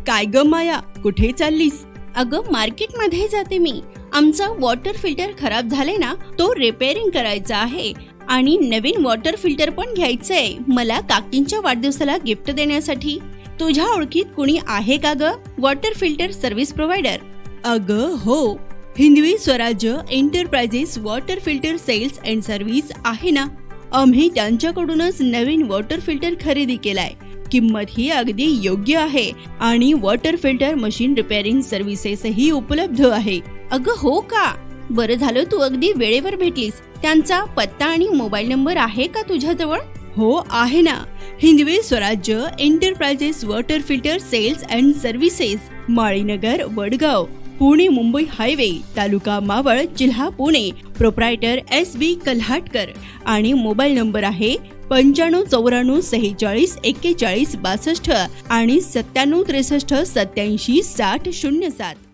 काय ग माया, कुठे चाललीस? अगं मार्केटमध्ये जाते मी. आमचा वॉटर फिल्टर खराब झाले ना, तो रिपेअरिंग करायचा आहे आणि नवीन वॉटर फिल्टर पण घ्यायचंय मला काकींच्या वाढदिवसाला गिफ्ट देण्यासाठी. तुझ्या ओळखीत कुणी आहे का ग वॉटर फिल्टर सर्व्हिस प्रोव्हायडर? अग हो, Hindavi Swarajya enterprises water filter sales and service आहे ना. आम्ही त्यांच्याकडूनच नवीन वॉटर फिल्टर खरेदी केलाय. किंमत ही अगदी योग्य आहे आणि वॉटर फिल्टर मशीन रिपेअरिंग सर्व्हिसेसही उपलब्ध आहे. अगं हो का? बरं झालं तू अगदी वेळेवर भेटलीस. त्यांचा पत्ता आणि मोबाईल नंबर आहे का तुझ्याजवळ? हो आहे ना. Hindavi Swarajya enterprises water filter sales and services, Malinagar, Vadgaon, Pune Mumbai highway, taluka Maval, जिल्हा पुणे. प्रोप्रायटर SB कल्हाटकर आणि मोबाईल नंबर आहे 9594464142 आणि 9763878060.